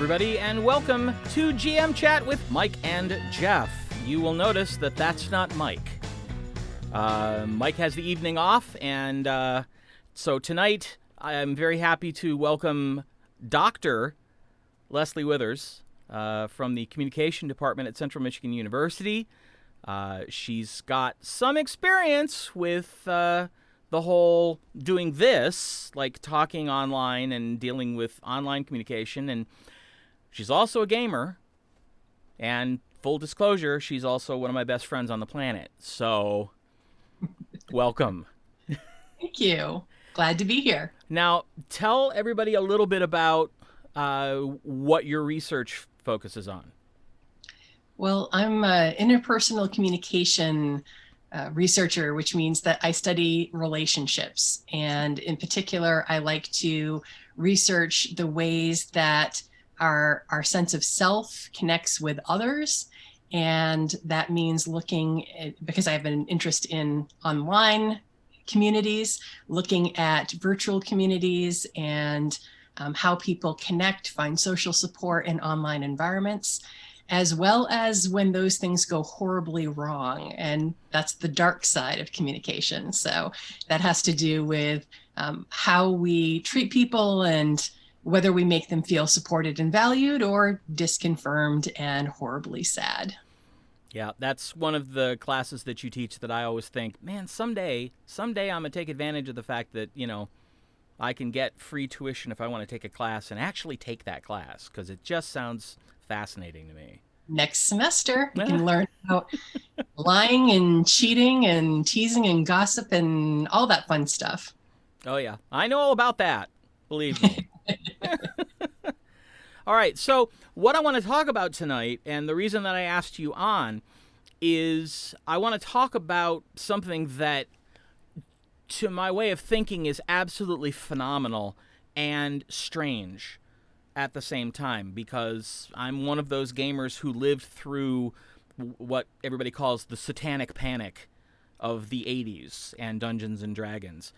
everybody, and welcome to GM Chat with Mike and Jeff. You will notice that that's not Mike. Mike has the evening off, and so tonight I'm very happy to welcome Dr. Lesley Withers from the Communication Department at Central Michigan University. She's got some experience with the whole doing this, like talking online and dealing with online communication, and she's also a gamer, and full disclosure, she's also one of my best friends on the planet. So, welcome. Thank you. Glad to be here. Now, tell everybody a little bit about what your research focuses on. Well, I'm an interpersonal communication researcher, which means that I study relationships. And in particular, I like to research the ways that our sense of self connects with others. And that means looking at, because I have an interest in online communities, looking at virtual communities and how people connect, find social support in online environments, as well as when those things go horribly wrong. And that's the dark side of communication. So that has to do with how we treat people and whether we make them feel supported and valued or disconfirmed and horribly sad. Yeah, that's one of the classes that you teach that I always think, man, someday I'm going to take advantage of the fact that, you know, I can get free tuition if I want to take a class and actually take that class, because it just sounds fascinating to me. Next semester, you can learn about lying and cheating and teasing and gossip and all that fun stuff. Oh, yeah. I know all about that. Believe me. All right. So what I want to talk about tonight, and the reason that I asked you on, is I want to talk about something that, to my way of thinking, is absolutely phenomenal and strange at the same time, because I'm one of those gamers who lived through what everybody calls the satanic panic of the 80s and Dungeons and Dragons.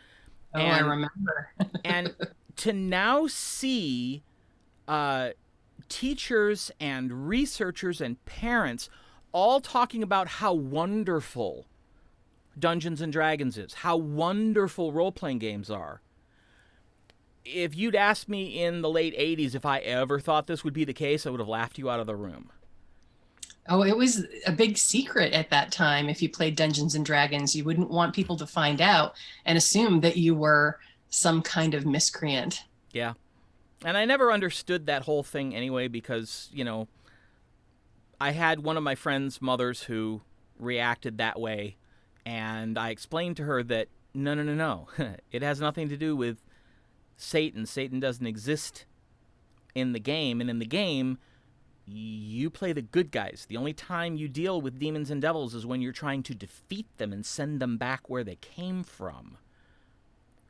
Oh, I remember. And to now see teachers and researchers and parents all talking about how wonderful Dungeons and Dragons is, how wonderful role-playing games are. If you'd asked me in the late 80s if I ever thought this would be the case, I would have laughed you out of the room. Oh, it was a big secret at that time. If you played Dungeons and Dragons, you wouldn't want people to find out and assume that you were some kind of miscreant. Yeah. And I never understood that whole thing anyway, because, you know, I had one of my friend's mothers who reacted that way, and I explained to her that no. It has nothing to do with Satan. Satan doesn't exist in the game, and in the game, you play the good guys. The only time you deal with demons and devils is when you're trying to defeat them and send them back where they came from.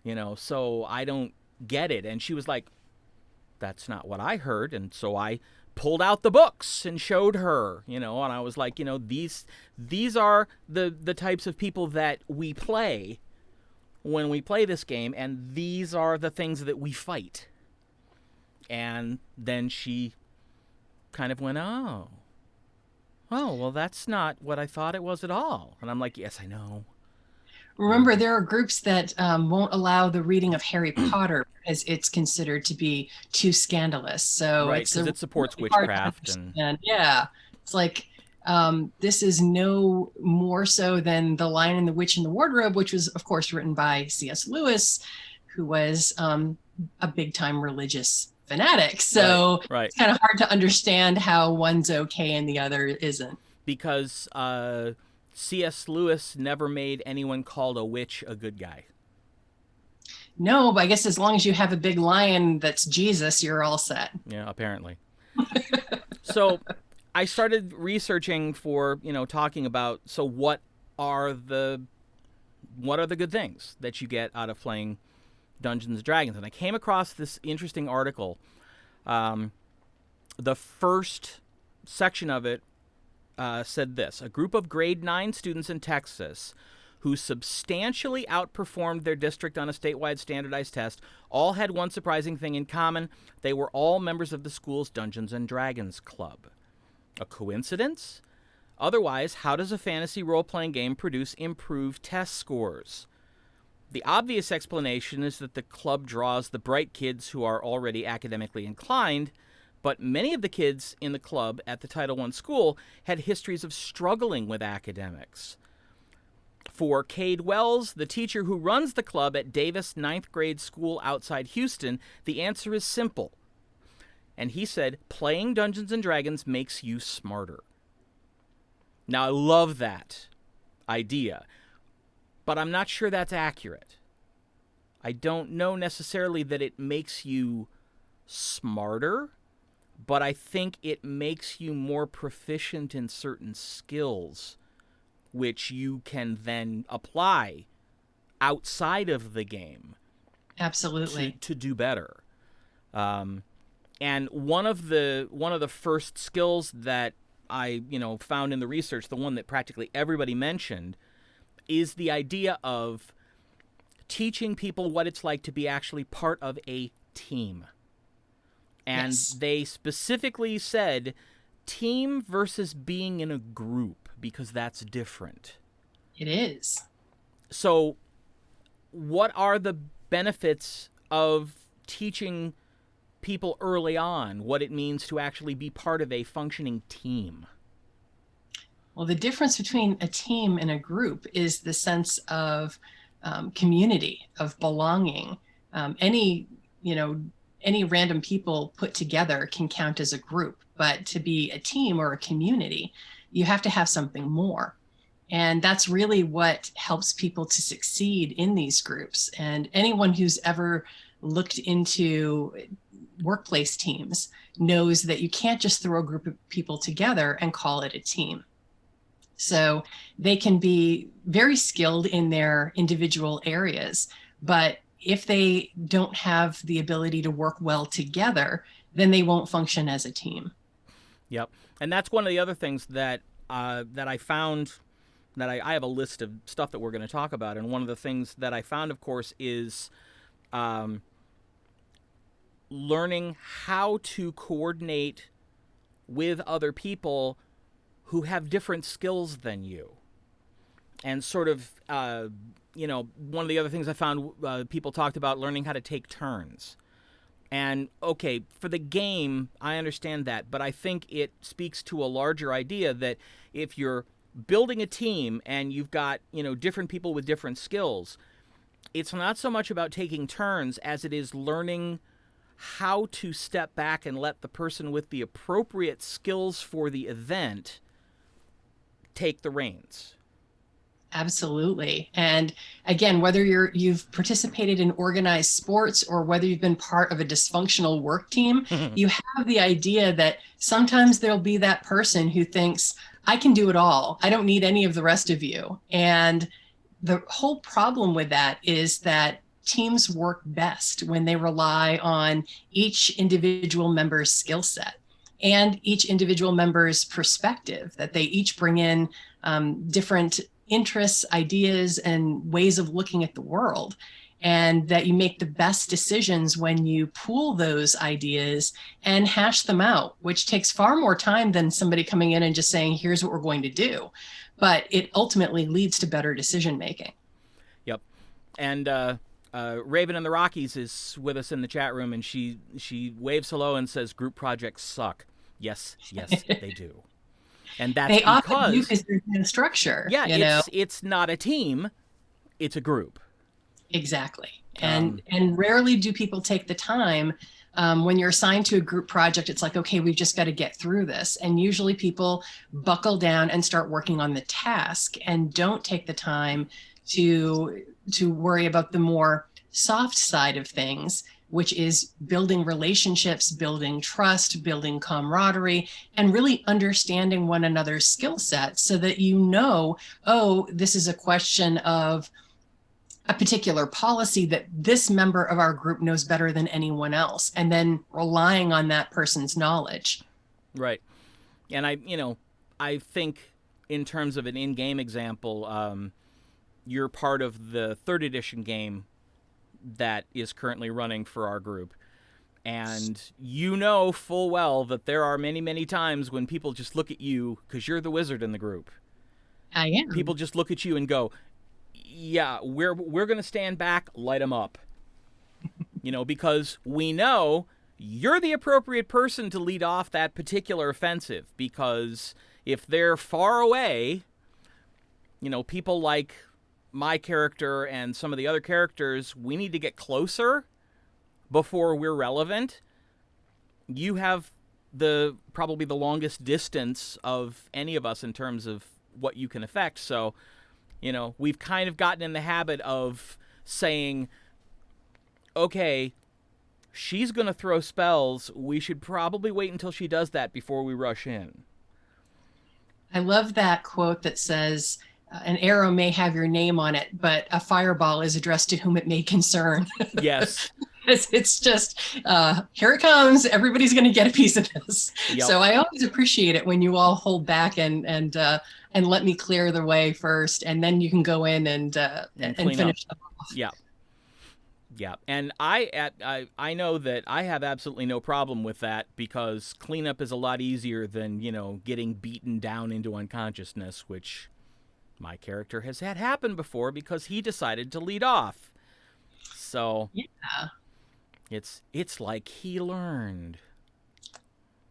You know, so I don't get it. And she was like, that's not what I heard. And so I pulled out the books and showed her, you know, and I was like, you know, these are the types of people that we play when we play this game, and these are the things that we fight. And then she kind of went, oh, well, that's not what I thought it was at all. And I'm like, yes, I know. Remember, there are groups that won't allow the reading of Harry Potter because it's considered to be too scandalous. So right, because it supports witchcraft. And yeah, it's like, this is no more so than The Lion and the Witch and the Wardrobe, which was, of course, written by C.S. Lewis, who was a big-time religious fanatic. So right. It's kind of hard to understand how one's okay and the other isn't. Because C.S. Lewis never made anyone called a witch a good guy. No, but I guess as long as you have a big lion that's Jesus, you're all set. Yeah, apparently. So I started researching for, you know, talking about, so what are the good things that you get out of playing Dungeons & Dragons? And I came across this interesting article. The first section of it said this: a group of grade 9 students in Texas who substantially outperformed their district on a statewide standardized test all had one surprising thing in common. They were all members of the school's Dungeons and Dragons club. A coincidence? Otherwise, how does a fantasy role-playing game produce improved test scores? The obvious explanation is that the club draws the bright kids who are already academically inclined, but many of the kids in the club at the Title I school had histories of struggling with academics. For Cade Wells, the teacher who runs the club at Davis 9th grade school outside Houston, the answer is simple. And he said, playing Dungeons and Dragons makes you smarter. Now, I love that idea, but I'm not sure that's accurate. I don't know necessarily that it makes you smarter, but I think it makes you more proficient in certain skills, which you can then apply outside of the game. Absolutely. To do better. And one of the first skills that I found in the research, the one that practically everybody mentioned, is the idea of teaching people what it's like to be actually part of a team. And Yes. they specifically said team versus being in a group, because that's different. It is. So what are the benefits of teaching people early on what it means to actually be part of a functioning team? Well, the difference between a team and a group is the sense of community, of belonging. Any random people put together can count as a group, but to be a team or a community, you have to have something more. And that's really what helps people to succeed in these groups. And anyone who's ever looked into workplace teams knows that you can't just throw a group of people together and call it a team. So they can be very skilled in their individual areas, but if they don't have the ability to work well together, then they won't function as a team. Yep. And that's one of the other things that I found, that I have a list of stuff that we're going to talk about. And one of the things that I found, of course, is learning how to coordinate with other people who have different skills than you. And sort of, one of the other things I found, people talked about learning how to take turns. And, okay, for the game, I understand that, but I think it speaks to a larger idea that if you're building a team and you've got, different people with different skills, it's not so much about taking turns as it is learning how to step back and let the person with the appropriate skills for the event take the reins. Absolutely. And again, whether you've participated in organized sports or whether you've been part of a dysfunctional work team, you have the idea that sometimes there'll be that person who thinks, I can do it all. I don't need any of the rest of you. And the whole problem with that is that teams work best when they rely on each individual member's skill set and each individual member's perspective, that they each bring in different interests, ideas, and ways of looking at the world, and that you make the best decisions when you pool those ideas and hash them out, which takes far more time than somebody coming in and just saying, here's what we're going to do. But it ultimately leads to better decision making. Yep. And Raven in the Rockies is with us in the chat room, and she waves hello and says, group projects suck. Yes, they do. And that's they because often do, because there's no structure. Yeah, it's not a team, it's a group. Exactly. And rarely do people take the time when you're assigned to a group project. It's like, okay, we've just got to get through this. And usually people buckle down and start working on the task and don't take the time to worry about the more soft side of things, which is building relationships, building trust, building camaraderie, and really understanding one another's skill sets so that oh, this is a question of a particular policy that this member of our group knows better than anyone else, and then relying on that person's knowledge. Right. And I think in terms of an in-game example, you're part of the 3rd edition game that is currently running for our group. And you know full well that there are many, many times when people just look at you because you're the wizard in the group. I am. People just look at you and go, yeah, we're going to stand back, light them up. Because we know you're the appropriate person to lead off that particular offensive, because if they're far away, people like my character and some of the other characters, we need to get closer before we're relevant. You have probably the longest distance of any of us in terms of what you can affect. So, we've kind of gotten in the habit of saying, okay, she's going to throw spells. We should probably wait until she does that before we rush in. I love that quote that says, an arrow may have your name on it, but a fireball is addressed to whom it may concern. Yes. It's just, here it comes. Everybody's going to get a piece of this. Yep. So I always appreciate it when you all hold back and let me clear the way first, and then you can go in and finish up. Yeah. Yeah, and I know that I have absolutely no problem with that, because cleanup is a lot easier than, getting beaten down into unconsciousness, which my character has had happen before because he decided to lead off. So yeah, it's like he learned.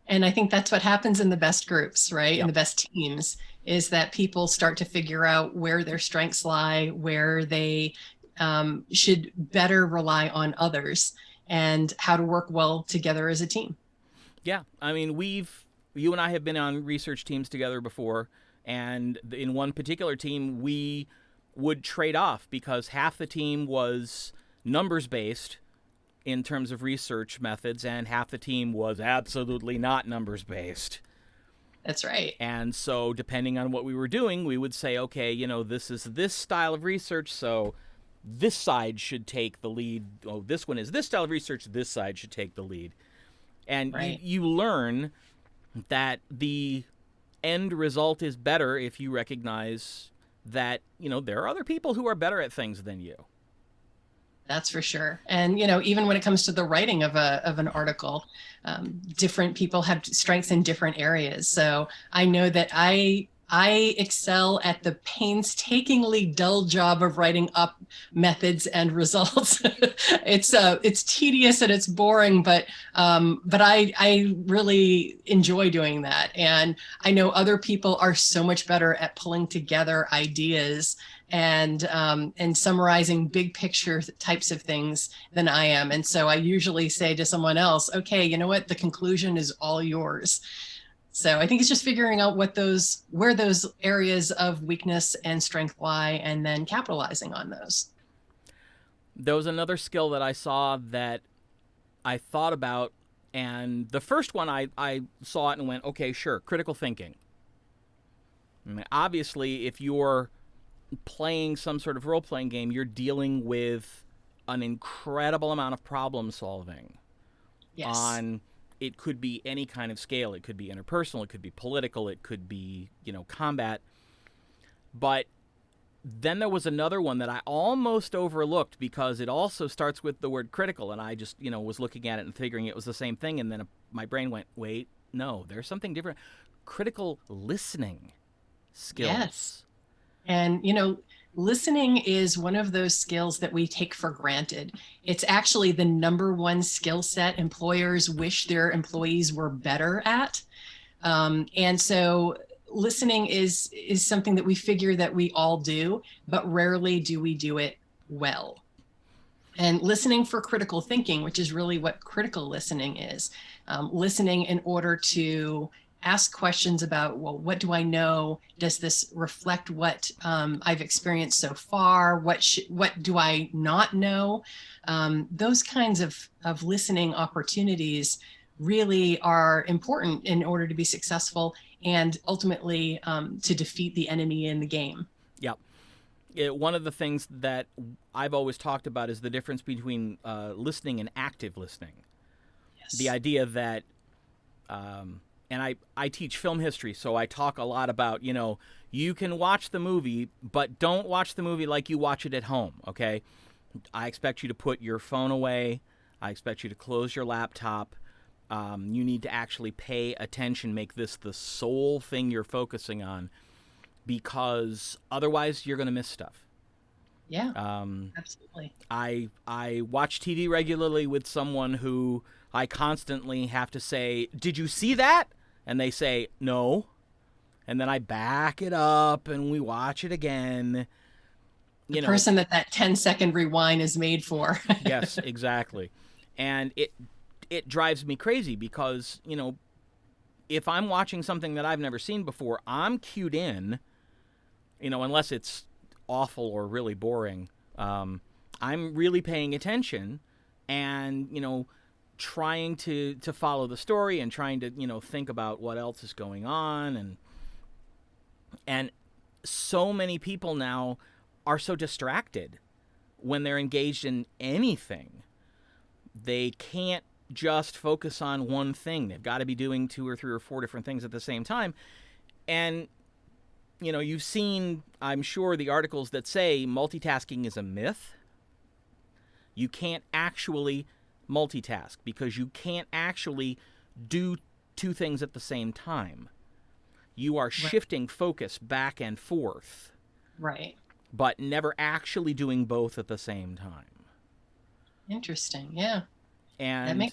And I think that's what happens in the best groups, right? Yep. In the best teams, is that people start to figure out where their strengths lie, where they should better rely on others, and how to work well together as a team. Yeah, I mean, you and I have been on research teams together before, and in one particular team, we would trade off because half the team was numbers-based in terms of research methods, and half the team was absolutely not numbers-based. That's right. And so depending on what we were doing, we would say, okay, this is this style of research, so this side should take the lead. Oh, this one is this style of research, this side should take the lead. And right. you learn that the end result is better if you recognize that, there are other people who are better at things than you. That's for sure. And, even when it comes to the writing of an article, different people have strengths in different areas. So I know that I excel at the painstakingly dull job of writing up methods and results. It's tedious and it's boring, but I really enjoy doing that. And I know other people are so much better at pulling together ideas and summarizing big picture types of things than I am. And so I usually say to someone else, okay, you know what? The conclusion is all yours. So I think it's just figuring out where those areas of weakness and strength lie, and then capitalizing on those. There was another skill that I saw that I thought about, and the first one I saw it and went, okay, sure, critical thinking. I mean, obviously, if you're playing some sort of role-playing game, you're dealing with an incredible amount of problem solving. Yes. It could be any kind of scale. It could be interpersonal. It could be political. It could be, combat. But then there was another one that I almost overlooked because it also starts with the word critical. And I just, was looking at it and figuring it was the same thing. And then my brain went, wait, no, there's something different. Critical listening skills. Yes. And, listening is one of those skills that we take for granted. It's actually the number one skill set employers wish their employees were better at. And so listening is something that we figure that we all do, but rarely do we do it well. And listening for critical thinking, which is really what critical listening is, listening in order to ask questions about, well, what do I know? Does this reflect what I've experienced so far? What do I not know? Those kinds of listening opportunities really are important in order to be successful and ultimately to defeat the enemy in the game. Yep. One of the things that I've always talked about is the difference between listening and active listening. Yes. The idea that and I teach film history, so I talk a lot about, you can watch the movie, but don't watch the movie like you watch it at home, okay? I expect you to put your phone away. I expect you to close your laptop. You need to actually pay attention, make this the sole thing you're focusing on, because otherwise you're going to miss stuff. Yeah, absolutely. I watch TV regularly with someone who I constantly have to say, "Did you see that?" And they say, "No." And then I back it up and we watch it again. The person that 10-second rewind is made for. Yes, exactly. And it drives me crazy because, if I'm watching something that I've never seen before, I'm cued in, unless it's awful or really boring. I'm really paying attention and, trying to follow the story and trying to, think about what else is going on. And so many people now are so distracted when they're engaged in anything. They can't just focus on one thing. They've got to be doing 2 or 3 or 4 different things at the same time. And, you've seen, I'm sure, the articles that say multitasking is a myth. You can't actually multitask because you can't actually do 2 things at the same time. You are shifting focus back and forth. Right. But never actually doing both at the same time. Interesting. Yeah. And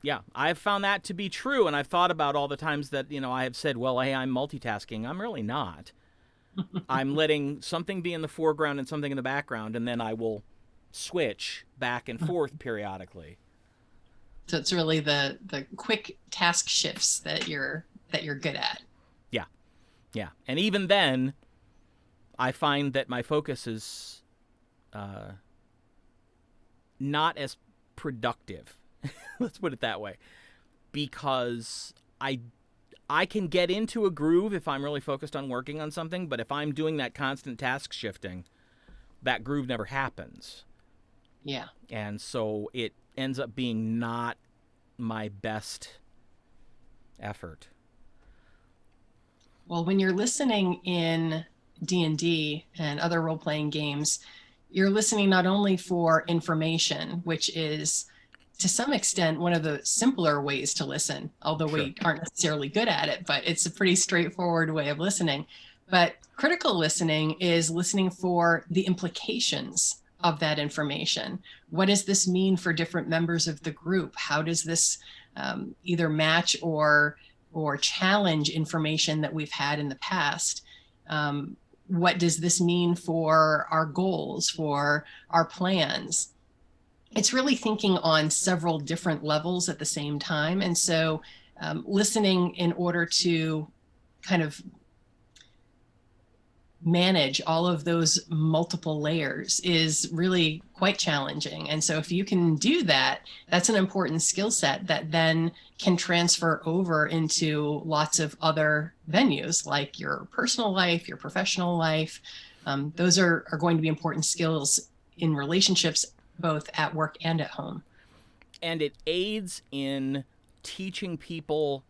yeah, I've found that to be true. And I've thought about all the times that, I have said, well, hey, I'm multitasking. I'm really not. I'm letting something be in the foreground and something in the background, and then I will switch back and forth periodically. So it's really the quick task shifts that you're good at. Yeah. Yeah. And even then, I find that my focus is not as productive. Let's put it that way. Because I can get into a groove if I'm really focused on working on something, but if I'm doing that constant task shifting, that groove never happens. Yeah. And so it ends up being not my best effort. Well, when you're listening in D&D and other role-playing games, you're listening not only for information, which is to some extent one of the simpler ways to listen, although Sure. we aren't necessarily good at it, but it's a pretty straightforward way of listening. But critical listening is listening for the implications of that information. What does this mean for different members of the group? How does this either match or challenge information that we've had in the past? What does this mean for our goals, for our plans? It's really thinking on several different levels at the same time. And so listening in order to kind of manage all of those multiple layers is really quite challenging. And so if you can do that, that's an important skill set that then can transfer over into lots of other venues, like your personal life, your professional life. Those are going to be important skills in relationships, both at work and at home. And it aids in teaching people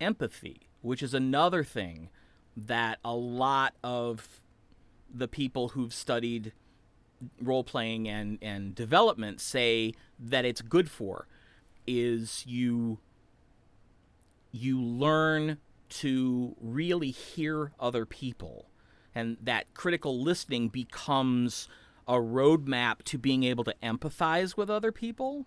empathy, which is another thing that a lot of the people who've studied role-playing and development say that it's good for, is you learn to really hear other people. And that critical listening becomes a roadmap to being able to empathize with other people.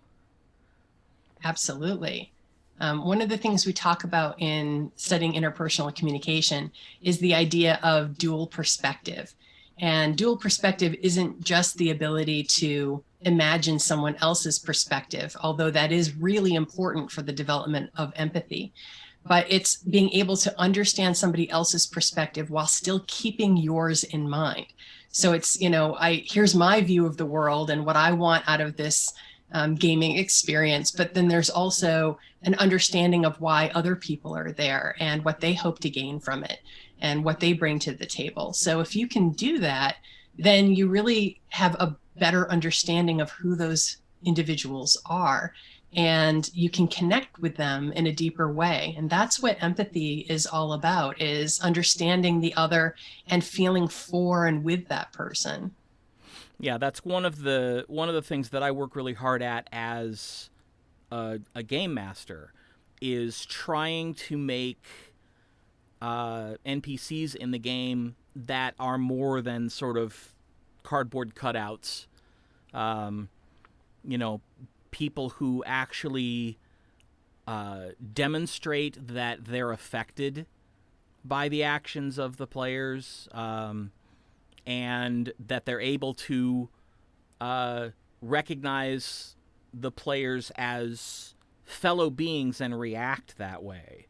Absolutely. One of the things we talk about in studying interpersonal communication is the idea of dual perspective. And dual perspective isn't just the ability to imagine someone else's perspective, although that is really important for the development of empathy. But it's being able to understand somebody else's perspective while still keeping yours in mind. So it's, here's my view of the world and what I want out of this gaming experience, but then there's also an understanding of why other people are there and what they hope to gain from it and what they bring to the table. So if you can do that, then you really have a better understanding of who those individuals are. and you can connect with them in a deeper way. And that's what empathy is all about, is understanding the other and feeling for and with that person. Yeah, that's one of the things that I work really hard at as a game master, is trying to make NPCs in the game that are more than sort of cardboard cutouts. Um, you know, people who actually demonstrate that they're affected by the actions of the players, and that they're able to recognize the players as fellow beings and react that way.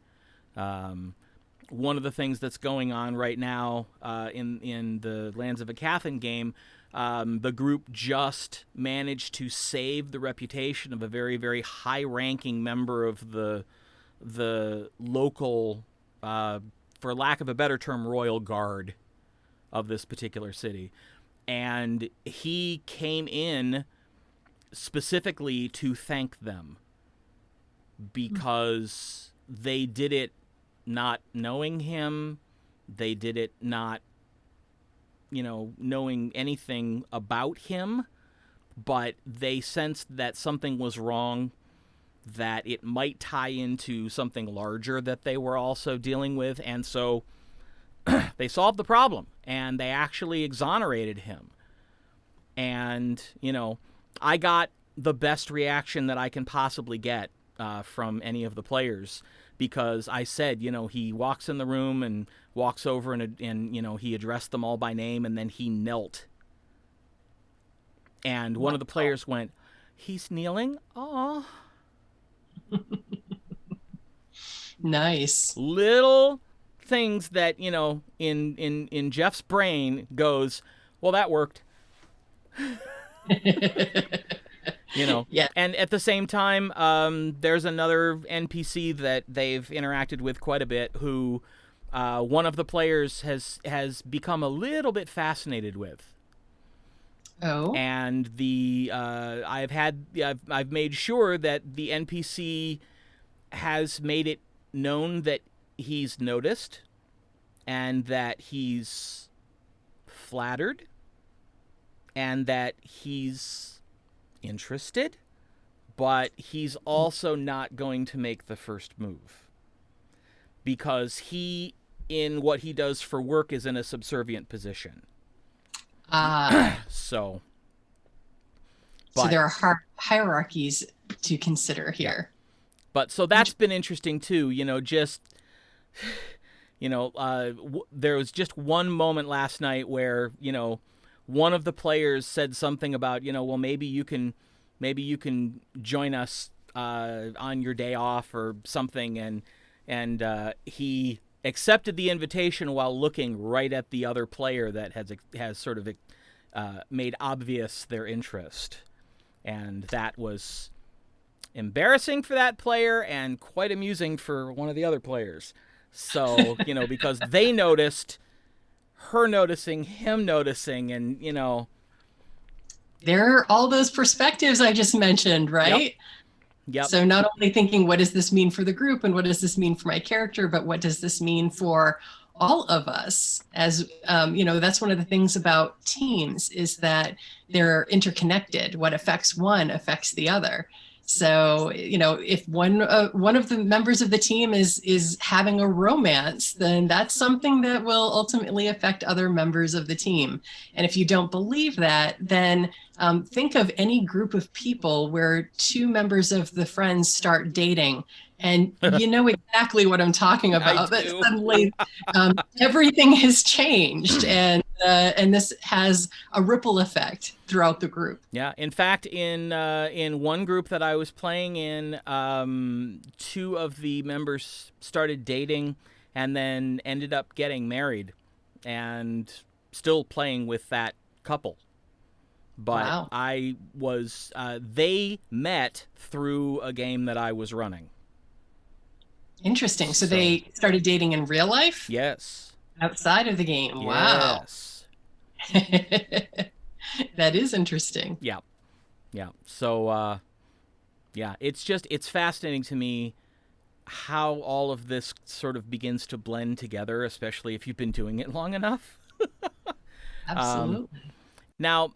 One of the things that's going on right now in the Lands of Acathan game, the group just managed to save the reputation of a very, very high-ranking member of the local, for lack of a better term, royal guard of this particular city. And he came in specifically to thank them because they did it not knowing him. They did it not, knowing anything about him, but they sensed that something was wrong, that it might tie into something larger that they were also dealing with, and so they solved the problem, and they actually exonerated him. And, I got the best reaction that I can possibly get from any of the players, because I said, he walks in the room and walks over and he addressed them all by name, and then he knelt. And one of the players went, "He's kneeling? Aw." Nice. Little things that, in Jeff's brain goes, well, that worked. Yeah. And at the same time, there's another NPC that they've interacted with quite a bit, who one of the players has become a little bit fascinated with. Oh. And I've made sure that the NPC has made it known that he's noticed and that he's flattered and that he's interested, but he's also not going to make the first move, because he, in what he does for work, is in a subservient position. So there are hierarchies to consider here. But so that's been interesting too, there was just one moment last night where, one of the players said something about, well, maybe you can join us on your day off or something, and he accepted the invitation while looking right at the other player that has sort of made obvious their interest, and that was embarrassing for that player and quite amusing for one of the other players. So, because they noticed her noticing, him noticing, and, there are all those perspectives I just mentioned, right? Yep. So not only thinking, what does this mean for the group and what does this mean for my character, but what does this mean for all of us? As, that's one of the things about teams, is that they're interconnected. What affects one affects the other. So, if one of the members of the team is having a romance, then that's something that will ultimately affect other members of the team. And if you don't believe that, then think of any group of people where two members of the friends start dating, and you know exactly what I'm talking about. That suddenly everything has changed, and this has a ripple effect throughout the group. Yeah. In fact, in one group that I was playing in, two of the members started dating and then ended up getting married, and still playing with that couple. But wow. They met through a game that I was running. Interesting. So they started dating in real life? Yes. Outside of the game. Yes. Wow. That is interesting. Yeah. Yeah. So, Yeah, it's fascinating to me how all of this sort of begins to blend together, especially if you've been doing it long enough. Um, Absolutely. Now,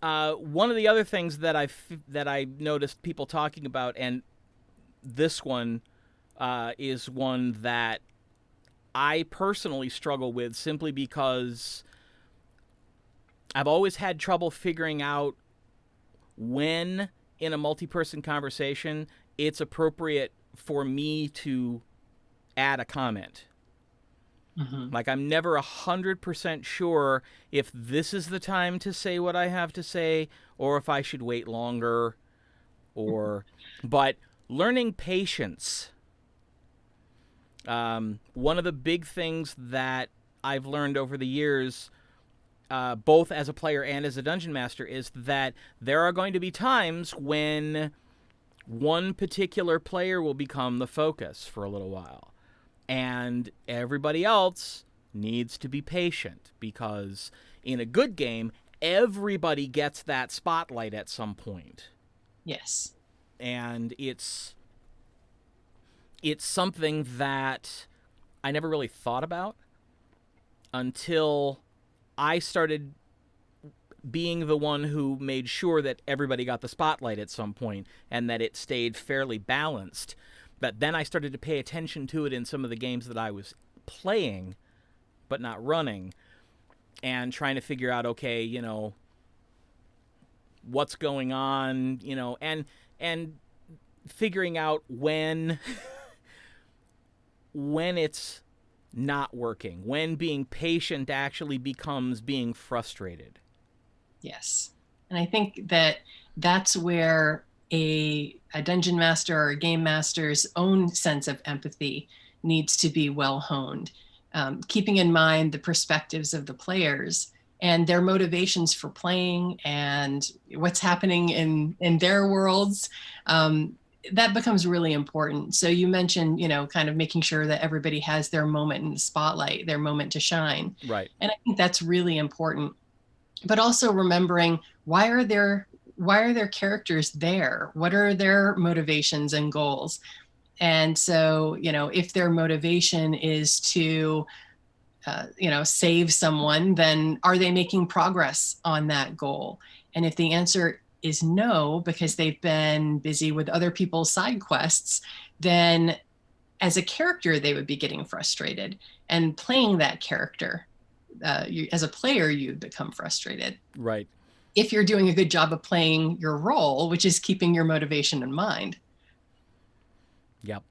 one of the other things that I noticed people talking about, and this one is one that I personally struggle with simply because I've always had trouble figuring out when in a multi-person conversation it's appropriate for me to add a comment. Hmm. Like, I'm never 100% sure if this is the time to say what I have to say or if I should wait longer, or but learning patience. One of the big things that I've learned over the years, both as a player and as a dungeon master, is that there are going to be times when one particular player will become the focus for a little while, and everybody else needs to be patient, because in a good game, everybody gets that spotlight at some point. Yes. And it's something that I never really thought about until I started being the one who made sure that everybody got the spotlight at some point and that it stayed fairly balanced. But then I started to pay attention to it in some of the games that I was playing but not running, and trying to figure out, okay, what's going on, and figuring out when it's not working, when being patient actually becomes being frustrated. Yes. And I think that that's where a dungeon master or a game master's own sense of empathy needs to be well honed, keeping in mind the perspectives of the players and their motivations for playing and what's happening in their worlds. That becomes really important. So you mentioned, kind of making sure that everybody has their moment in the spotlight, their moment to shine. Right. And I think that's really important, but also remembering why are their characters there? What are their motivations and goals? And so, if their motivation is to, save someone, then are they making progress on that goal? And if the answer is no, because they've been busy with other people's side quests, then as a character, they would be getting frustrated. And playing that character, as a player, you become frustrated. Right. If you're doing a good job of playing your role, which is keeping your motivation in mind. Yep.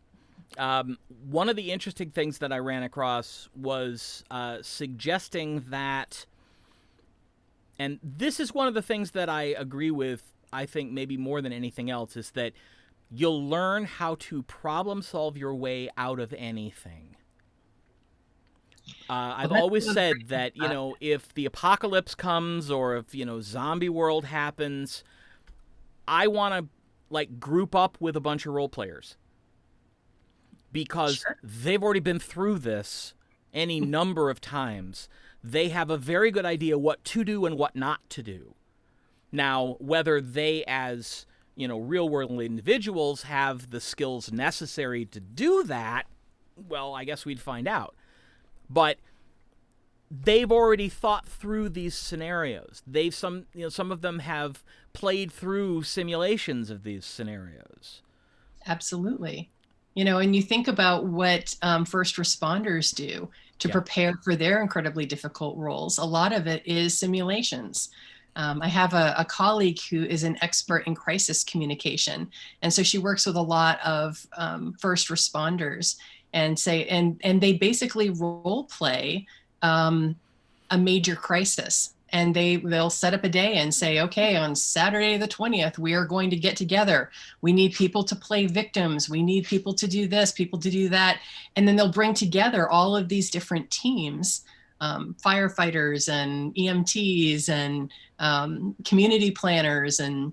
One of the interesting things that I ran across was suggesting that, and this is one of the things that I agree with, I think maybe more than anything else, is that you'll learn how to problem solve your way out of anything. I've always said that, if the apocalypse comes or if, zombie world happens, I want to, group up with a bunch of role players, because Sure. they've already been through this any number of times. They have a very good idea what to do and what not to do. Now, whether they, as, real world individuals, have the skills necessary to do that, well, I guess we'd find out. But they've already thought through these scenarios. Some of them have played through simulations of these scenarios. Absolutely. And you think about what first responders do to Yeah. prepare for their incredibly difficult roles. A lot of it is simulations. I have a colleague who is an expert in crisis communication. And so she works with a lot of first responders and they basically role play a major crisis. And they'll set up a day and say, okay, on Saturday the 20th, we are going to get together. We need people to play victims. We need people to do this, people to do that. And then they'll bring together all of these different teams, firefighters and EMTs and community planners and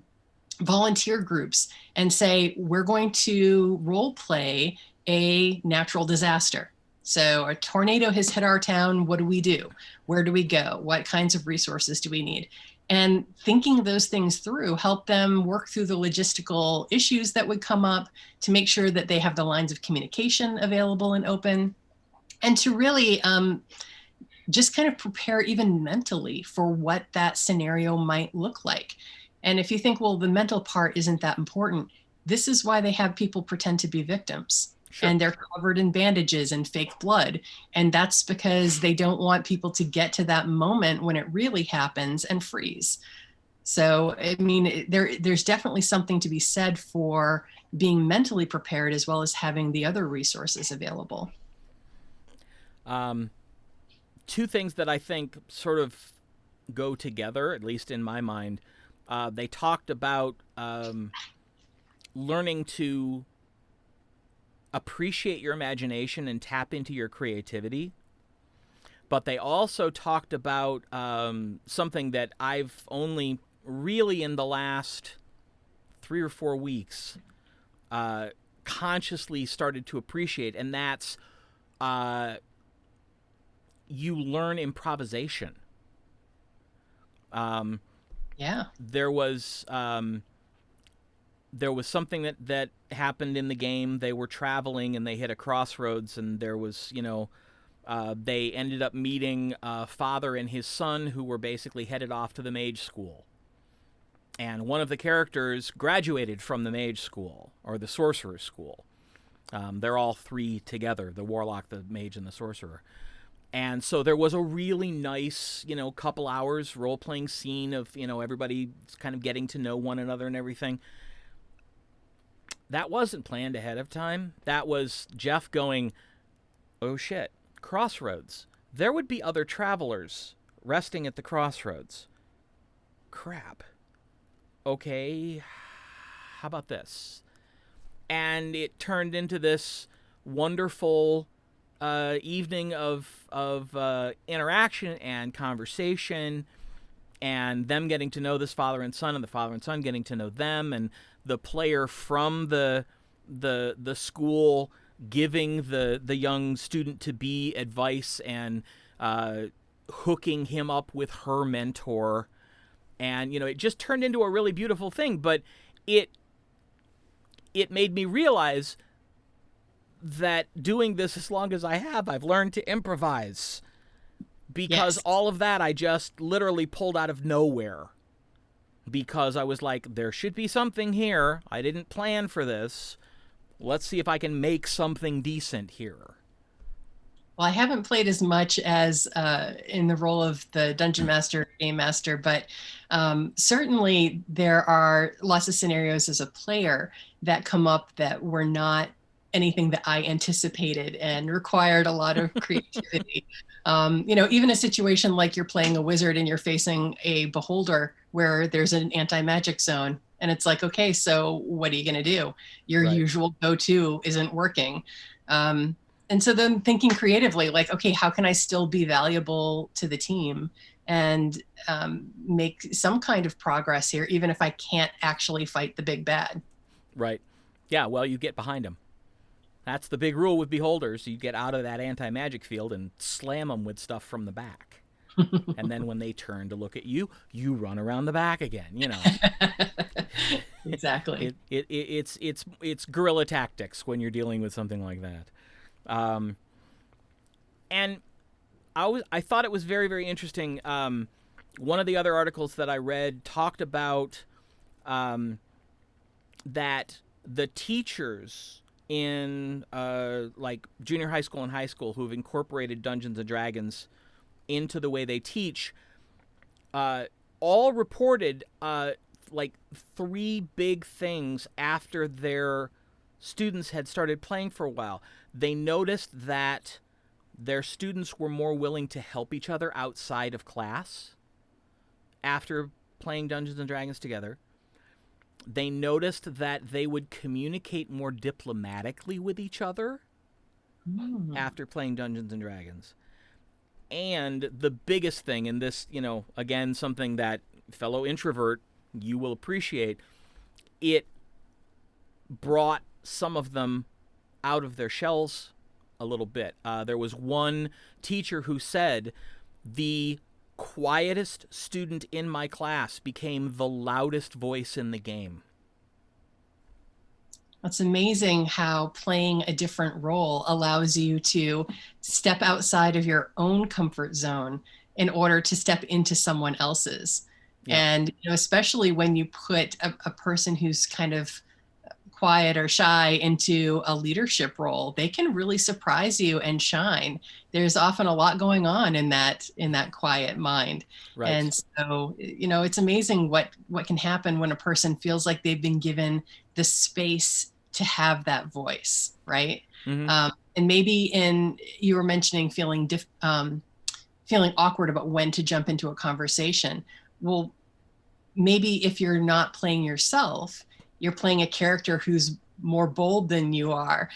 volunteer groups, and say, we're going to role play a natural disaster. So a tornado has hit our town. What do we do? Where do we go? What kinds of resources do we need? And thinking those things through help them work through the logistical issues that would come up, to make sure that they have the lines of communication available and open, and to really just kind of prepare even mentally for what that scenario might look like. And if you think, well, the mental part isn't that important, this is why they have people pretend to be victims. Sure. And they're covered in bandages and fake blood. And that's because they don't want people to get to that moment when it really happens and freeze. So, I mean, there's definitely something to be said for being mentally prepared, as well as having the other resources available. Two things that I think sort of go together, at least in my mind. They talked about learning to appreciate your imagination and tap into your creativity. But they also talked about something that I've only really in the last 3 or 4 weeks consciously started to appreciate, and that's you learn improvisation. Yeah. There was something that happened in the game. They were traveling and they hit a crossroads, and there was, they ended up meeting a father and his son who were basically headed off to the mage school. And one of the characters graduated from the mage school, or the sorcerer school. They're all three together, the warlock, the mage, and the sorcerer. And so there was a really nice, couple hours role-playing scene of, everybody kind of getting to know one another and everything. That wasn't planned ahead of time. That was Jeff going, oh shit, crossroads. There would be other travelers resting at the crossroads. Crap. Okay, how about this? And it turned into this wonderful evening of interaction and conversation, and them getting to know this father and son, and the father and son getting to know them, and the player from the school giving the young student to be advice and hooking him up with her mentor. And, it just turned into a really beautiful thing. But it made me realize that doing this as long as I have, I've learned to improvise. Because all of that I just literally pulled out of nowhere. Because I was like, there should be something here. I didn't plan for this. Let's see if I can make something decent here. Well, I haven't played as much as in the role of the dungeon master, game master, but certainly there are lots of scenarios as a player that come up that were not anything that I anticipated and required a lot of creativity. Even a situation like you're playing a wizard and you're facing a beholder where there's an anti-magic zone. And it's like, okay, so what are you going to do? Your usual go-to isn't working. And so then thinking creatively, like, okay, how can I still be valuable to the team and make some kind of progress here, even if I can't actually fight the big bad? Right. Yeah, well, you get behind them. That's the big rule with beholders. You get out of that anti-magic field and slam them with stuff from the back. And then when they turn to look at you, you run around the back again, Exactly. It's guerrilla tactics when you're dealing with something like that. And I thought it was very, very interesting. One of the other articles that I read talked about that the teachers in like junior high school and high school who've incorporated Dungeons and Dragons into the way they teach all reported like 3 big things after their students had started playing for a while. They noticed that their students were more willing to help each other outside of class after playing Dungeons and Dragons together. They noticed that they would communicate more diplomatically with each other after playing Dungeons and Dragons. And the biggest thing, and this, again, something that fellow introvert, you will appreciate, it brought some of them out of their shells a little bit. There was one teacher who said the quietest student in my class became the loudest voice in the game. It's amazing how playing a different role allows you to step outside of your own comfort zone in order to step into someone else's. Yeah. And especially when you put a person who's kind of quiet or shy into a leadership role, they can really surprise you and shine. There's often a lot going on in that quiet mind. Right. And so, it's amazing what can happen when a person feels like they've been given the space to have that voice, right? Mm-hmm. And maybe you were mentioning feeling awkward about when to jump into a conversation. Well, maybe if you're not playing yourself, you're playing a character who's more bold than you are,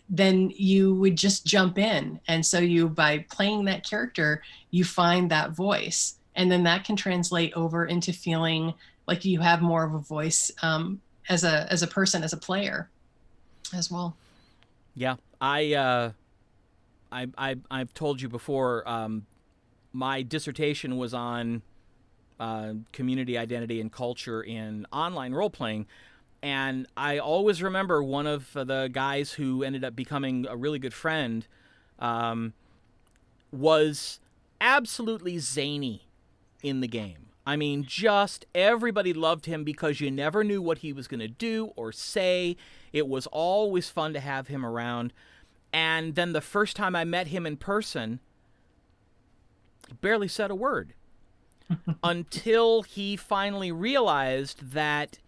then you would just jump in. And so by playing that character, you find that voice. And then that can translate over into feeling like you have more of a voice as a person, as a player as well. Yeah. I've told you before, my dissertation was on community identity and culture in online role playing, and I always remember one of the guys who ended up becoming a really good friend was absolutely zany in the game. I mean, just everybody loved him because you never knew what he was going to do or say. It was always fun to have him around. And then the first time I met him in person, he barely said a word. Until he finally realized that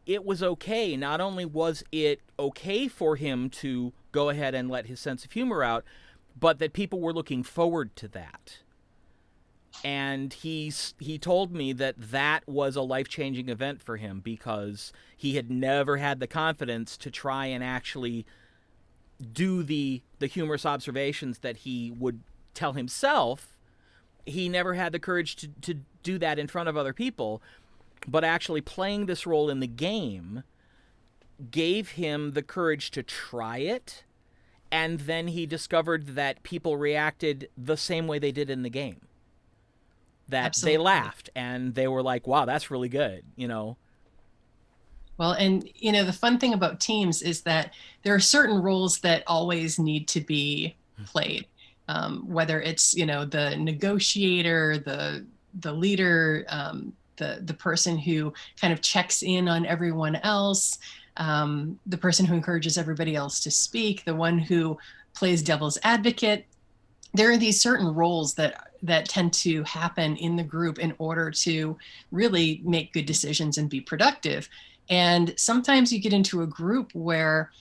it was okay. Not only was it okay for him to go ahead and let his sense of humor out, but that people were looking forward to that. And he told me that was a life-changing event for him because he had never had the confidence to try and actually do the humorous observations that he would tell himself. He never had the courage to do that in front of other people, but actually playing this role in the game gave him the courage to try it, and then he discovered that people reacted the same way they did in the game. That Absolutely. They laughed, and they were like, wow, that's really good, Well, and the fun thing about teams is that there are certain roles that always need to be played. Whether it's the negotiator, the leader, the person who kind of checks in on everyone else, the person who encourages everybody else to speak, the one who plays devil's advocate. There are these certain roles that tend to happen in the group in order to really make good decisions and be productive. And sometimes you get into a group where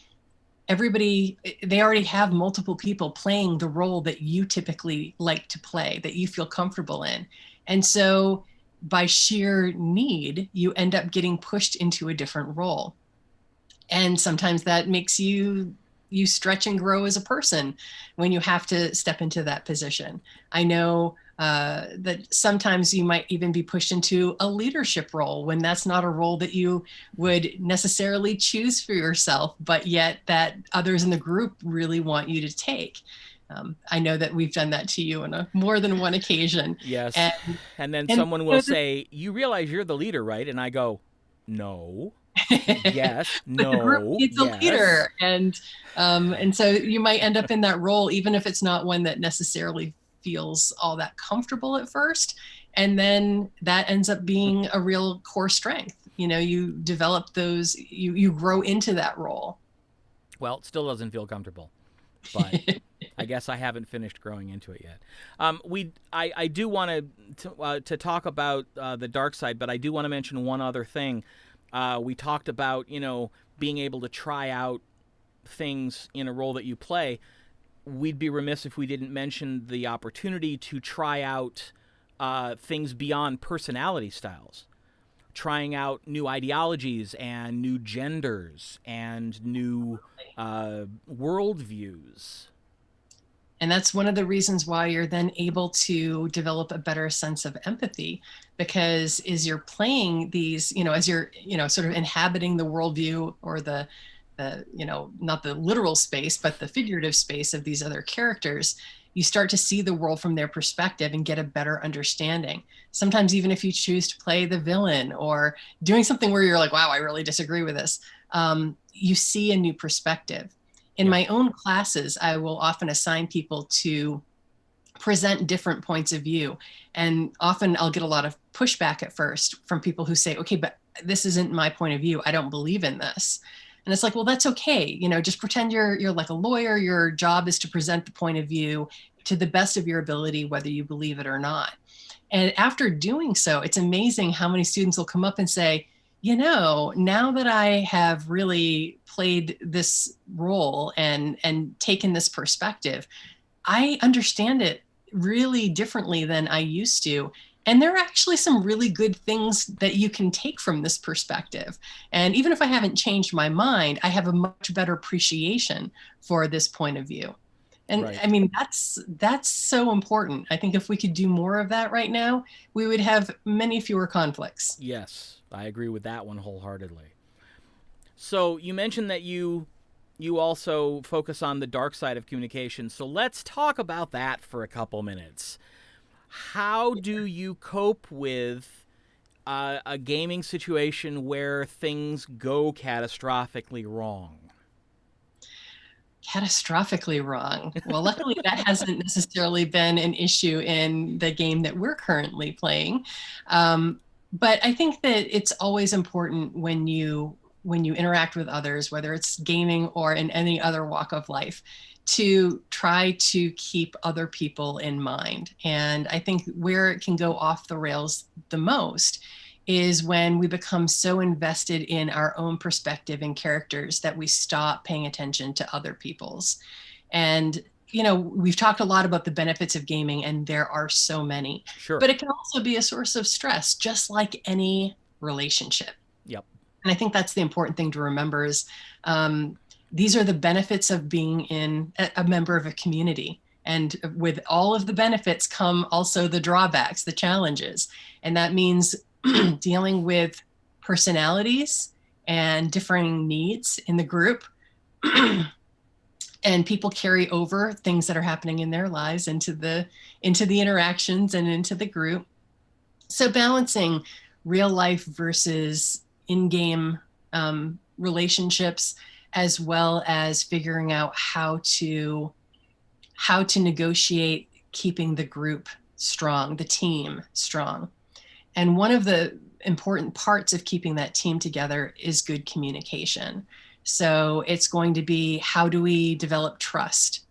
they already have multiple people playing the role that you typically like to play, that you feel comfortable in. And so by sheer need, you end up getting pushed into a different role. And sometimes that makes you stretch and grow as a person when you have to step into that position. I know that sometimes you might even be pushed into a leadership role when that's not a role that you would necessarily choose for yourself, but yet that others in the group really want you to take. I know that we've done that to you on more than one occasion. Yes. And then someone will say, you realize you're the leader, right? And I go, no. Yes. No. The group needs a leader. And so you might end up in that role, even if it's not one that necessarily feels all that comfortable at first. And then that ends up being a real core strength. You develop those, you grow into that role. Well, it still doesn't feel comfortable, but I guess I haven't finished growing into it yet. I do want to talk about the dark side, but I do want to mention one other thing. We talked about, being able to try out things in a role that you play. We'd be remiss if we didn't mention the opportunity to try out things beyond personality styles. Trying out new ideologies and new genders and new worldviews. And that's one of the reasons why you're then able to develop a better sense of empathy, because as you're playing these, as you're, sort of inhabiting the worldview or the not the literal space, but the figurative space of these other characters, you start to see the world from their perspective and get a better understanding. Sometimes even if you choose to play the villain or doing something where you're like, wow, I really disagree with this, you see a new perspective. In Yeah. my own classes, I will often assign people to present different points of view. And often I'll get a lot of pushback at first from people who say, okay, but this isn't my point of view. I don't believe in this. And it's like, well, that's okay. You know, just pretend you're like a lawyer. Your job is to present the point of view to the best of your ability, whether you believe it or not. And after doing so, it's amazing how many students will come up and say, you know, now that I have really played this role and taken this perspective, I understand it really differently than I used to. And there are actually some really good things that you can take from this perspective. And even if I haven't changed my mind, I have a much better appreciation for this point of view. And Right. I mean, that's so important. I think if we could do more of that right now, we would have many fewer conflicts. Yes, I agree with that one wholeheartedly. So you mentioned that you also focus on the dark side of communication. So let's talk about that for a couple minutes. How do you cope with a gaming situation where things go catastrophically wrong? Catastrophically wrong. Well, luckily that hasn't necessarily been an issue in the game that we're currently playing. But I think that it's always important when you interact with others, whether it's gaming or in any other walk of life, to try to keep other people in mind. And I think where it can go off the rails the most is when we become so invested in our own perspective and characters that we stop paying attention to other people's. And you know, we've talked a lot about the benefits of gaming, and there are so many, Sure. but it can also be a source of stress, just like any relationship. Yep. And I think that's the important thing to remember is these are the benefits of being in a member of a community. And with all of the benefits come also the drawbacks, the challenges. And that means dealing with personalities and differing needs in the group. And people carry over things that are happening in their lives into the interactions and into the group. So balancing real life versus in-game relationships, as well as figuring out how to negotiate keeping the group strong, the team strong. And one of the important parts of keeping that team together is good communication. So it's going to be, how do we develop trust?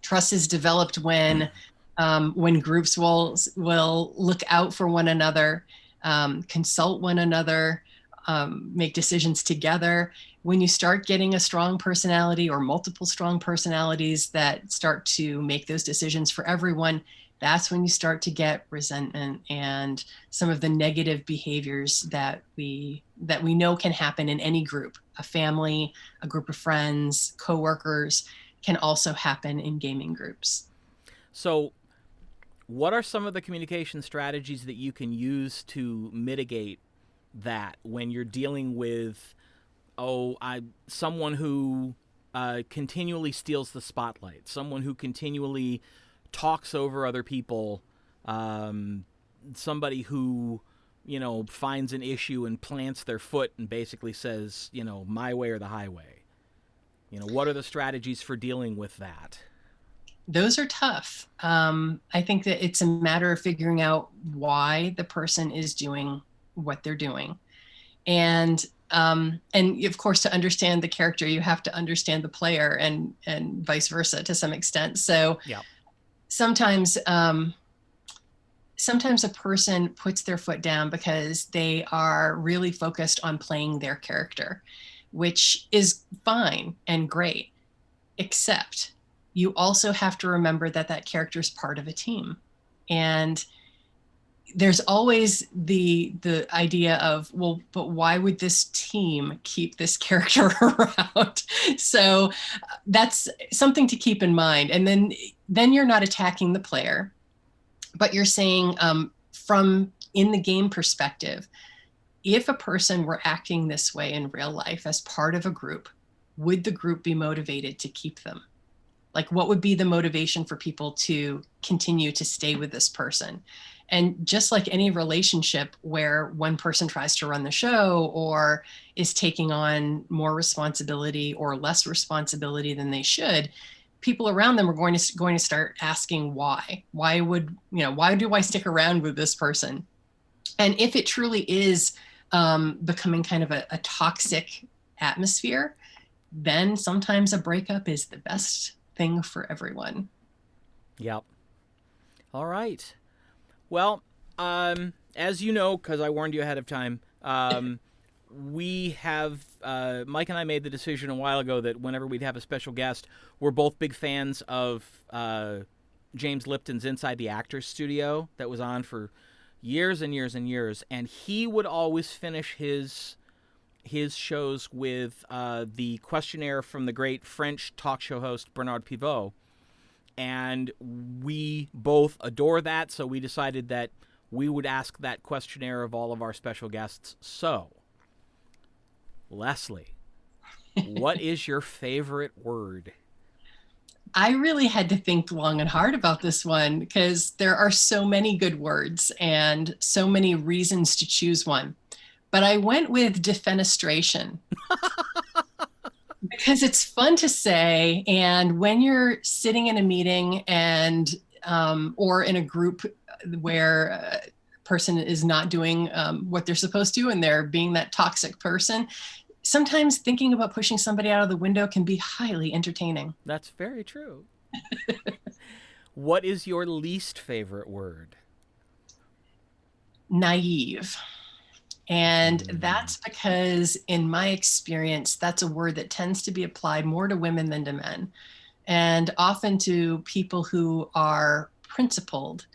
Trust is developed when groups will look out for one another, consult one another, make decisions together. When you start getting a strong personality or multiple strong personalities that start to make those decisions for everyone, that's when you start to get resentment and some of the negative behaviors that we know can happen in any group. A family, a group of friends, coworkers, can also happen in gaming groups. So, what are some of the communication strategies that you can use to mitigate that when you're dealing with someone who continually steals the spotlight, someone who continually talks over other people, somebody who, you know, finds an issue and plants their foot and basically says, you know, my way or the highway? You know, what are the strategies for dealing with that? Those are tough. I think that it's a matter of figuring out why the person is doing what they're doing. And of course, to understand the character, you have to understand the player, and vice versa to some extent. So Yeah. sometimes sometimes a person puts their foot down because they are really focused on playing their character, which is fine and great, except you also have to remember that that character is part of a team. And there's always the idea of, well, but why would this team keep this character around? So that's something to keep in mind. And then you're not attacking the player, but you're saying, from in the game perspective, if a person were acting this way in real life as part of a group, would the group be motivated to keep them? Like, what would be the motivation for people to continue to stay with this person? And just like any relationship where one person tries to run the show or is taking on more responsibility or less responsibility than they should, people around them are going to start asking why. Why do I stick around with this person? And if it truly is becoming kind of a toxic atmosphere, then sometimes a breakup is the best thing for everyone. Yep. All right. Well, as you know, because I warned you ahead of time, we have Mike and I made the decision a while ago that whenever we'd have a special guest, we're both big fans of James Lipton's Inside the Actors Studio that was on for years and years and years, and he would always finish his shows with the questionnaire from the great French talk show host Bernard Pivot. And we both adore that, so we decided that we would ask that questionnaire of all of our special guests. So, Lesley, what is your favorite word? I really had to think long and hard about this one because there are so many good words and so many reasons to choose one. But I went with defenestration. Because it's fun to say, and when you're sitting in a meeting and or in a group where a person is not doing what they're supposed to and they're being that toxic person, sometimes thinking about pushing somebody out of the window can be highly entertaining. That's very true. What is your least favorite word? Naive. And that's because, in my experience, that's a word that tends to be applied more to women than to men, and often to people who are principled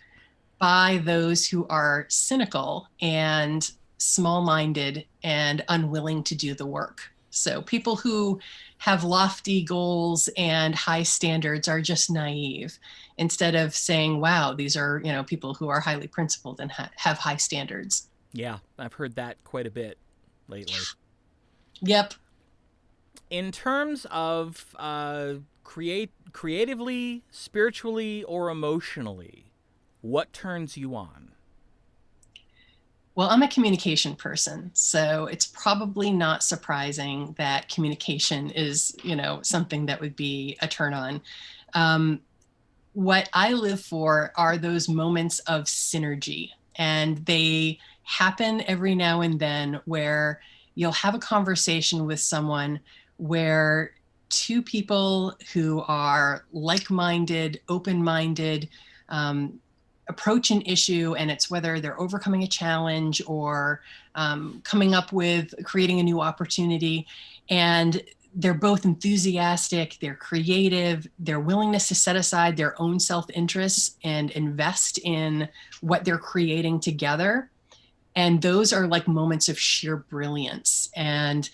by those who are cynical and small-minded and unwilling to do the work. So people who have lofty goals and high standards are just naive, instead of saying, wow, these are, people who are highly principled and have high standards. Yeah, I've heard that quite a bit lately. Yep. In terms of creatively, spiritually, or emotionally, what turns you on? Well, I'm a communication person, so it's probably not surprising that communication is, something that would be a turn on. What I live for are those moments of synergy, and they happen every now and then where you'll have a conversation with someone where two people who are like-minded, open-minded, approach an issue, and it's whether they're overcoming a challenge or coming up with creating a new opportunity, and they're both enthusiastic, they're creative, their willingness to set aside their own self-interests and invest in what they're creating together. And those are like moments of sheer brilliance. And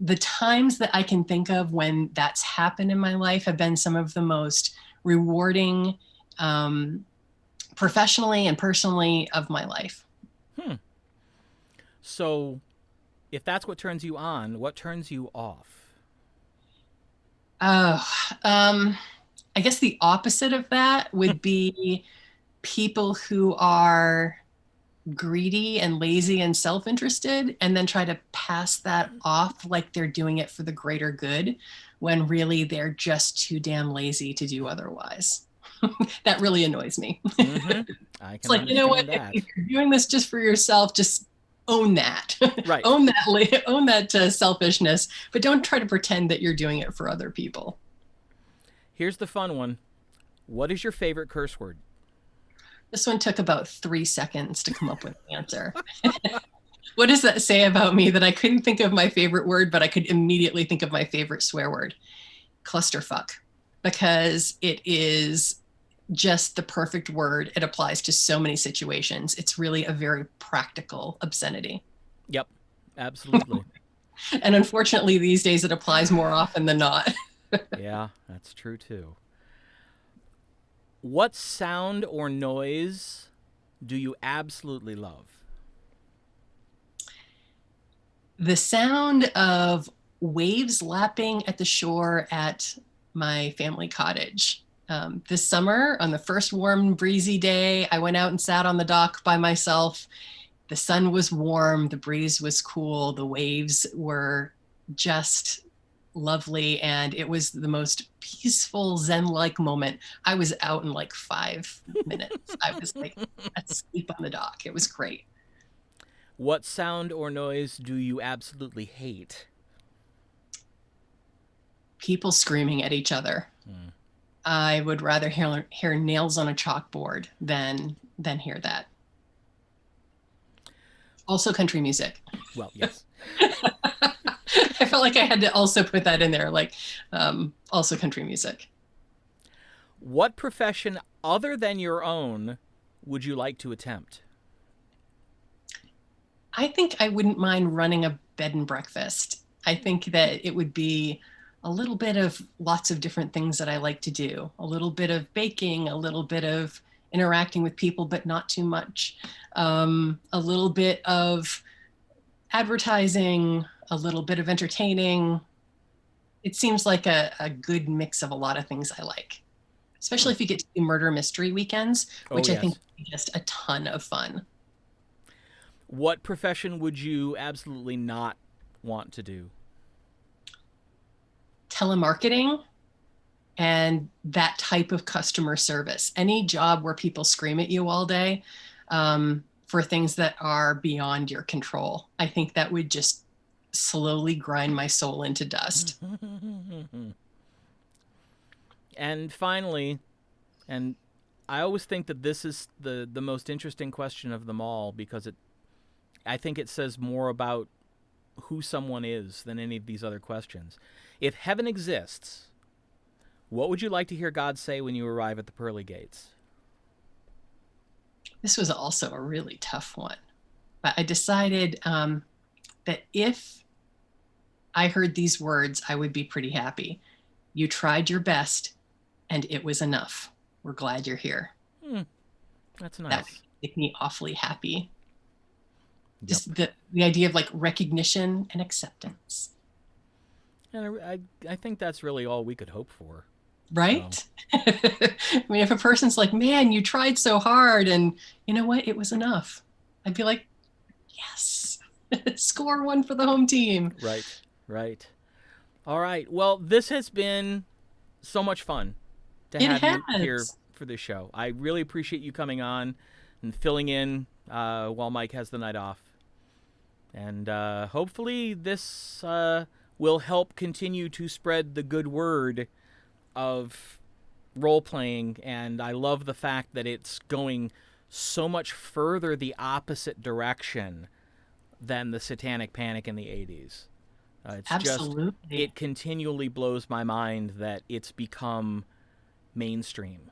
the times that I can think of when that's happened in my life have been some of the most rewarding, professionally and personally, of my life. So if that's what turns you on, what turns you off? I guess the opposite of that would be people who are greedy and lazy and self-interested and then try to pass that off like they're doing it for the greater good, when really they're just too damn lazy to do otherwise. That really annoys me. Mm-hmm. I can It's like, you know what, that. if you're doing this just for yourself, just own that. Right. own that selfishness, but don't try to pretend that you're doing it for other people. Here's the fun one. What is your favorite curse word? This one took about 3 seconds to come up with an answer. What does that say about me, that I couldn't think of my favorite word, but I could immediately think of my favorite swear word? Clusterfuck. Because it is just the perfect word. It applies to so many situations. It's really a very practical obscenity. Yep, absolutely. And unfortunately, these days it applies more often than not. Yeah, that's true too. What sound or noise do you absolutely love? The sound of waves lapping at the shore at my family cottage. This summer, on the first warm, breezy day, I went out and sat on the dock by myself. The sun was warm, the breeze was cool, the waves were just lovely, and it was the most peaceful Zen-like moment. I was out in like 5 minutes. I was like asleep on the dock. It was great. What sound or noise do you absolutely hate? People screaming at each other. I would rather hear nails on a chalkboard than hear that. Also country music. Well, yes. I felt like I had to also put that in there, like also country music. What profession other than your own would you like to attempt? I think I wouldn't mind running a bed and breakfast. I think that it would be a little bit of lots of different things that I like to do. A little bit of baking, a little bit of interacting with people, but not too much. A little bit of advertising, a little bit of entertaining. It seems like a good mix of a lot of things I like, especially if you get to do murder mystery weekends, which I think would be just a ton of fun. What profession would you absolutely not want to do? Telemarketing and that type of customer service. Any job where people scream at you all day for things that are beyond your control. I think that would just slowly grind my soul into dust. And finally, and I always think that this is the most interesting question of them all, because I think it says more about who someone is than any of these other questions. If heaven exists, what would you like to hear God say when you arrive at the pearly gates? This was also a really tough one. But I decided that if I heard these words, I would be pretty happy. You tried your best, and it was enough. We're glad you're here. That's nice. That would make me awfully happy. Yep. Just the idea of like recognition and acceptance. And I think that's really all we could hope for. Right? So. I mean, if a person's like, man, you tried so hard and you know what? It was enough. I'd be like, yes, score one for the home team. Right. All right. Well, this has been so much fun to have you here for this show. I really appreciate you coming on and filling in while Mike has the night off. And hopefully this will help continue to spread the good word of role-playing. And I love the fact that it's going so much further the opposite direction than the Satanic Panic in the 80s. It's Absolutely. Just, it continually blows my mind that it's become mainstream.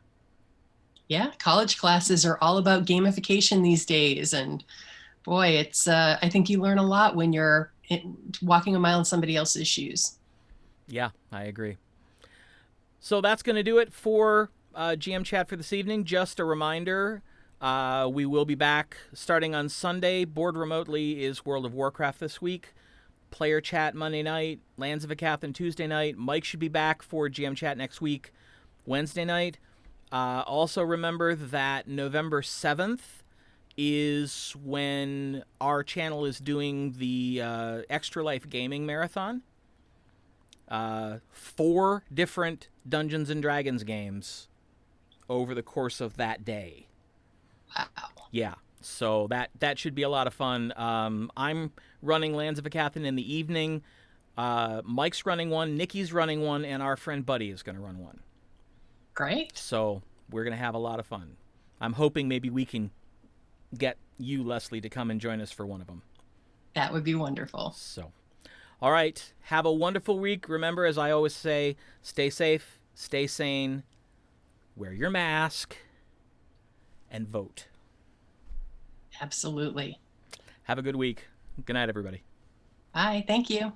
Yeah, college classes are all about gamification these days. And boy, it's I think you learn a lot when you're walking a mile in somebody else's shoes. Yeah, I agree. So that's going to do it for GM Chat for this evening. Just a reminder, we will be back starting on Sunday. Board remotely is World of Warcraft this week. Player Chat Monday night. Lands of Acathan Tuesday night. Mike should be back for GM Chat next week, Wednesday night. Also remember that November 7th is when our channel is doing the Extra Life Gaming Marathon. 4 different Dungeons & Dragons games over the course of that day. Wow. Yeah, so that should be a lot of fun. I'm running Lands of Acathan in the evening. Mike's running one, Nikki's running one, and our friend Buddy is going to run one. Great. So we're going to have a lot of fun. I'm hoping maybe we can get you, Lesley, to come and join us for one of them. That would be wonderful. So, all right. Have a wonderful week. Remember, as I always say, stay safe, stay sane, wear your mask, and vote. Absolutely. Have a good week. Good night, everybody. Bye. Thank you.